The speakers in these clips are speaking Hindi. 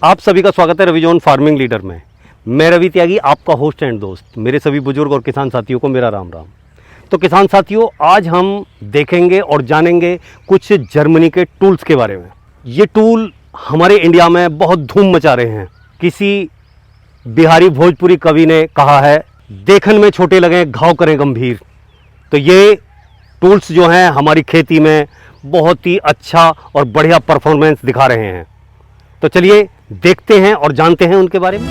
आप सभी का स्वागत है रविजोन फार्मिंग लीडर में। मैं रवि त्यागी, आपका होस्ट एंड दोस्त। मेरे सभी बुजुर्ग और किसान साथियों को मेरा राम राम। तो किसान साथियों, आज हम देखेंगे और जानेंगे कुछ जर्मनी के टूल्स के बारे में। ये टूल हमारे इंडिया में बहुत धूम मचा रहे हैं। किसी बिहारी भोजपुरी कवि ने कहा है, देखन में छोटे लगे घाव करें गंभीर। तो ये टूल्स जो हैं हमारी खेती में बहुत ही अच्छा और बढ़िया परफॉर्मेंस दिखा रहे हैं। तो चलिए देखते हैं और जानते हैं उनके बारे में।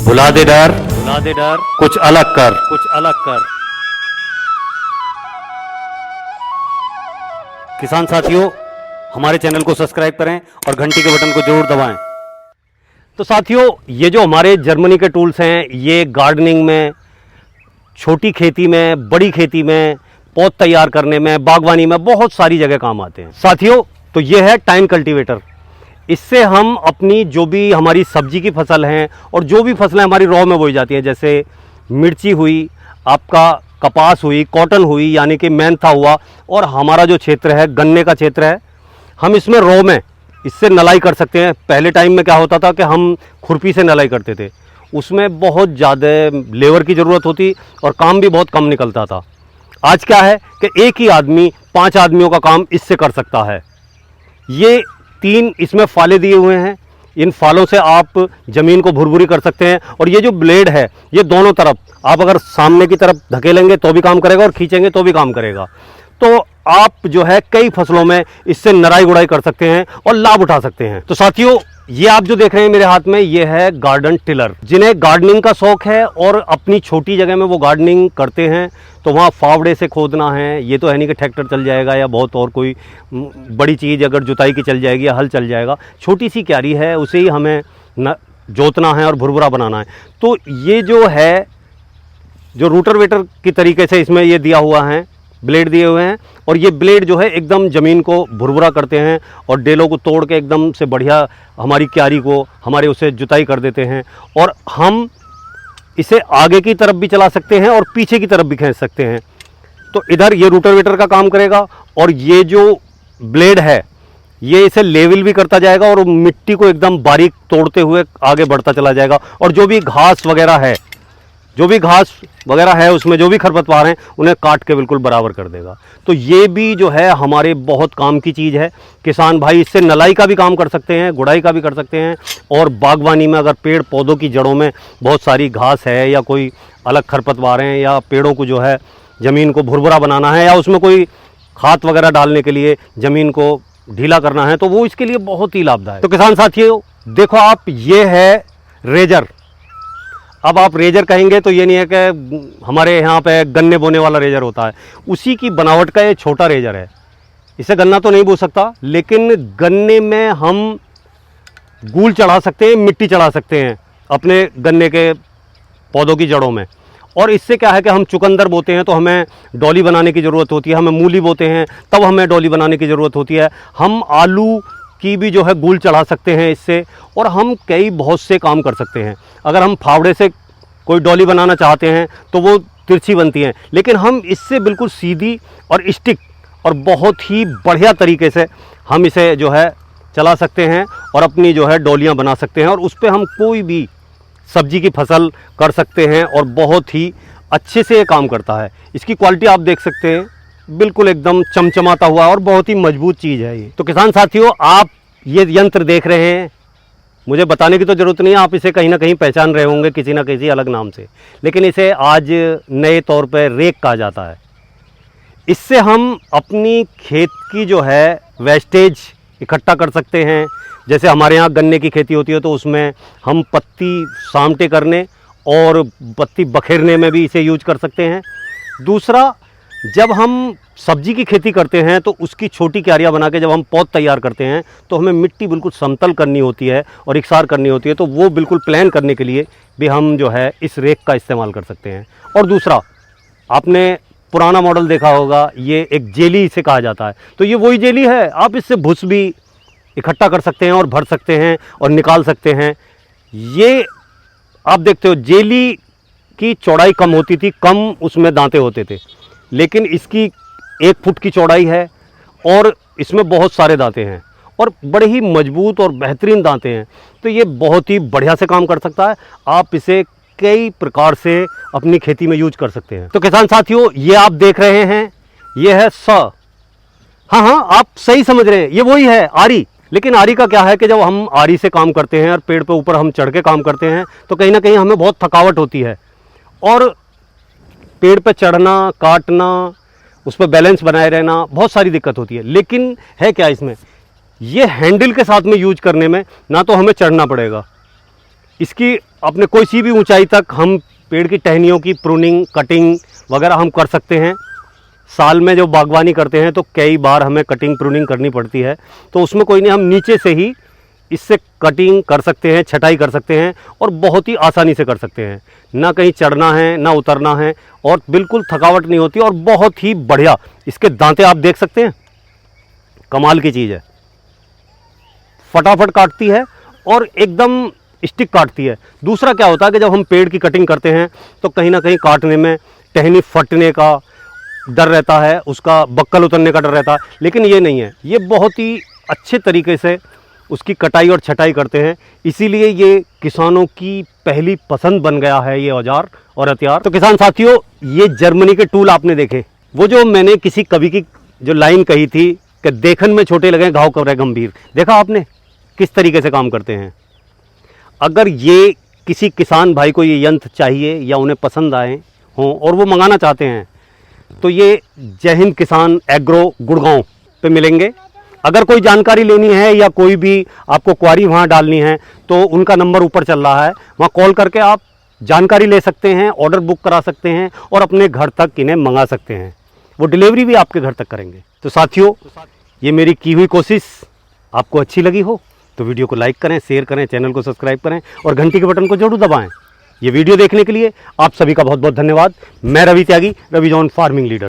भुला दे डर, कुछ अलग कर। किसान साथियों, हमारे चैनल को सब्सक्राइब करें और घंटी के बटन को जरूर दबाएं। तो साथियों, ये जो हमारे जर्मनी के टूल्स हैं, ये गार्डनिंग में, छोटी खेती में, बड़ी खेती में, पौध तैयार करने में, बागवानी में बहुत सारी जगह काम आते हैं। साथियों, तो ये है टाइन कल्टीवेटर। इससे हम अपनी जो भी हमारी सब्जी की फसल हैं और जो भी फसलें हमारी रॉ में बोई जाती हैं, जैसे मिर्ची हुई, आपका कपास हुई, कॉटन हुई यानी कि मेंथा हुआ, और हमारा जो क्षेत्र है गन्ने का क्षेत्र है, हम इसमें रॉ में इससे नलाई कर सकते हैं। पहले टाइम में क्या होता था कि हम खुरपी से नलाई करते थे, उसमें बहुत ज़्यादा लेबर की ज़रूरत होती और काम भी बहुत कम निकलता था। आज क्या है कि एक ही आदमी 5 आदमियों का काम इससे कर सकता है। ये 3 इसमें फाले दिए हुए हैं। इन फालों से आप ज़मीन को भुरभुरी कर सकते हैं। और ये जो ब्लेड है, ये दोनों तरफ आप अगर सामने की तरफ धकेलेंगे तो भी काम करेगा और खींचेंगे तो भी काम करेगा। तो आप जो है कई फसलों में इससे नराई गुड़ाई कर सकते हैं और लाभ उठा सकते हैं। तो साथियों, ये आप जो देख रहे हैं मेरे हाथ में, ये है गार्डन टिलर। जिन्हें गार्डनिंग का शौक है और अपनी छोटी जगह में वो गार्डनिंग करते हैं, तो वहाँ फावड़े से खोदना है, ये तो है नहीं कि ट्रैक्टर चल जाएगा या बहुत और कोई बड़ी चीज़ अगर जुताई की चल जाएगी या हल चल जाएगा। छोटी सी क्यारी है, उसे ही हमें जोतना है और भुरभुरा बनाना है। तो ये जो है, जो रूटरवेटर की तरीके से इसमें ये दिया हुआ है, ब्लेड दिए हुए हैं, और ये ब्लेड जो है एकदम ज़मीन को भुरभुरा करते हैं और डेलों को तोड़ के एकदम से बढ़िया हमारी क्यारी को हमारे उसे जुताई कर देते हैं। और हम इसे आगे की तरफ भी चला सकते हैं और पीछे की तरफ भी खींच सकते हैं। तो इधर ये रूटरवेटर का काम करेगा और ये जो ब्लेड है ये इसे लेवल भी करता जाएगा और मिट्टी को एकदम बारीक तोड़ते हुए आगे बढ़ता चला जाएगा। और जो भी घास वगैरह है उसमें जो भी खरपतवार हैं उन्हें काट के बिल्कुल बराबर कर देगा। तो ये भी जो है हमारे बहुत काम की चीज़ है। किसान भाई इससे नलाई का भी काम कर सकते हैं, गुड़ाई का भी कर सकते हैं। और बागवानी में अगर पेड़ पौधों की जड़ों में बहुत सारी घास है या कोई अलग खरपतवार हैं या पेड़ों को जो है ज़मीन को भुरभुरा बनाना है या उसमें कोई खाद वगैरह डालने के लिए ज़मीन को ढीला करना है, तो वो इसके लिए बहुत ही लाभदायक। तो किसान साथियों देखो आप, ये है रेजर। अब आप रेजर कहेंगे तो ये नहीं है कि हमारे यहाँ पे गन्ने बोने वाला रेजर होता है, उसी की बनावट का ये छोटा रेजर है। इसे गन्ना तो नहीं बो सकता, लेकिन गन्ने में हम गूल चढ़ा सकते हैं, मिट्टी चढ़ा सकते हैं अपने गन्ने के पौधों की जड़ों में। और इससे क्या है कि हम चुकंदर बोते हैं तो हमें डॉली बनाने की ज़रूरत होती है, हमें मूली बोते हैं तब हमें डॉली बनाने की ज़रूरत होती है। हम आलू की भी जो है गूल चढ़ा सकते हैं इससे, और हम कई बहुत से काम कर सकते हैं। अगर हम फावड़े से कोई डॉली बनाना चाहते हैं तो वो तिरछी बनती हैं, लेकिन हम इससे बिल्कुल सीधी और स्टिक और बहुत ही बढ़िया तरीके से हम इसे जो है चला सकते हैं और अपनी जो है डॉलियाँ बना सकते हैं। और उस पर हम कोई भी सब्जी की फसल कर सकते हैं और बहुत ही अच्छे से ये काम करता है। इसकी क्वालिटी आप देख सकते हैं, बिल्कुल एकदम चमचमाता हुआ और बहुत ही मजबूत चीज़ है ये। तो किसान साथियों, आप ये यंत्र देख रहे हैं, मुझे बताने की तो ज़रूरत नहीं है, आप इसे कहीं ना कहीं पहचान रहे होंगे किसी ना किसी अलग नाम से, लेकिन इसे आज नए तौर पर रेक कहा जाता है। इससे हम अपनी खेत की जो है वेस्टेज इकट्ठा कर सकते हैं। जैसे हमारे यहाँ गन्ने की खेती होती है तो उसमें हम पत्ती सामटे करने और पत्ती बखेरने में भी इसे यूज कर सकते हैं। दूसरा, जब हम सब्जी की खेती करते हैं तो उसकी छोटी क्यारियाँ बना के जब हम पौध तैयार करते हैं तो हमें मिट्टी बिल्कुल समतल करनी होती है और इकसार करनी होती है, तो वो बिल्कुल प्लान करने के लिए भी हम जो है इस रेक का इस्तेमाल कर सकते हैं। और दूसरा, आपने पुराना मॉडल देखा होगा, ये एक जेली इसे कहा जाता है, तो ये वही जेली है। आप इससे भुस भी इकट्ठा कर सकते हैं और भर सकते हैं और निकाल सकते हैं। ये आप देखते हो, जेली की चौड़ाई कम होती थी, कम उसमें दांते होते थे, लेकिन इसकी 1 फुट की चौड़ाई है और इसमें बहुत सारे दांते हैं और बड़े ही मजबूत और बेहतरीन दांते हैं। तो ये बहुत ही बढ़िया से काम कर सकता है। आप इसे कई प्रकार से अपनी खेती में यूज कर सकते हैं। तो किसान साथियों, ये आप देख रहे हैं, ये है स। हाँ, आप सही समझ रहे हैं, ये वही है आरी। लेकिन आरी का क्या है कि जब हम आरी से काम करते हैं और पेड़ पे ऊपर हम चढ़ के काम करते हैं तो कहीं ना कहीं हमें बहुत थकावट होती है, और पेड़ पे चढ़ना, काटना, उस पर बैलेंस बनाए रहना, बहुत सारी दिक्कत होती है। लेकिन है क्या इसमें, ये हैंडल के साथ में यूज करने में ना तो हमें चढ़ना पड़ेगा, इसकी अपने कोई सी भी ऊंचाई तक हम पेड़ की टहनियों की प्रूनिंग, कटिंग वगैरह हम कर सकते हैं। साल में जो बागवानी करते हैं तो कई बार हमें कटिंग प्रूनिंग करनी पड़ती है, तो उसमें कोई नहीं, हम नीचे से ही इससे कटिंग कर सकते हैं, छटाई कर सकते हैं और बहुत ही आसानी से कर सकते हैं। ना कहीं चढ़ना है ना उतरना है, और बिल्कुल थकावट नहीं होती, और बहुत ही बढ़िया इसके दांते आप देख सकते हैं, कमाल की चीज़ है। फटाफट काटती है और एकदम स्टिक काटती है। दूसरा क्या होता है कि जब हम पेड़ की कटिंग करते हैं तो कहीं ना कहीं काटने में टहनी फटने का डर रहता है, उसका बक्कल उतरने का डर रहता है, लेकिन ये नहीं है। ये बहुत ही अच्छे तरीके से उसकी कटाई और छटाई करते हैं, इसीलिए ये किसानों की पहली पसंद बन गया है ये औजार और हथियार। तो किसान साथियों, ये जर्मनी के टूल आपने देखे, वो जो मैंने किसी कवि की जो लाइन कही थी कि देखन में छोटे लगे घाव करे गंभीर, देखा आपने किस तरीके से काम करते हैं। अगर ये किसी किसान भाई को ये यंत्र चाहिए या उन्हें पसंद आए हों और वो मंगाना चाहते हैं तो ये जय हिंद किसान एग्रो गुड़गांव पे मिलेंगे। अगर कोई जानकारी लेनी है या कोई भी आपको क्वारी वहाँ डालनी है तो उनका नंबर ऊपर चल रहा है, वहाँ कॉल करके आप जानकारी ले सकते हैं, ऑर्डर बुक करा सकते हैं और अपने घर तक इन्हें मंगा सकते हैं। वो डिलीवरी भी आपके घर तक करेंगे। तो साथियों, ये मेरी की हुई कोशिश आपको अच्छी लगी हो तो वीडियो को लाइक करें, शेयर करें, चैनल को सब्सक्राइब करें और घंटी के बटन को जरूर दबाएं। ये वीडियो देखने के लिए आप सभी का बहुत बहुत धन्यवाद। मैं रवि त्यागी, रवि जॉन फार्मिंग लीडर।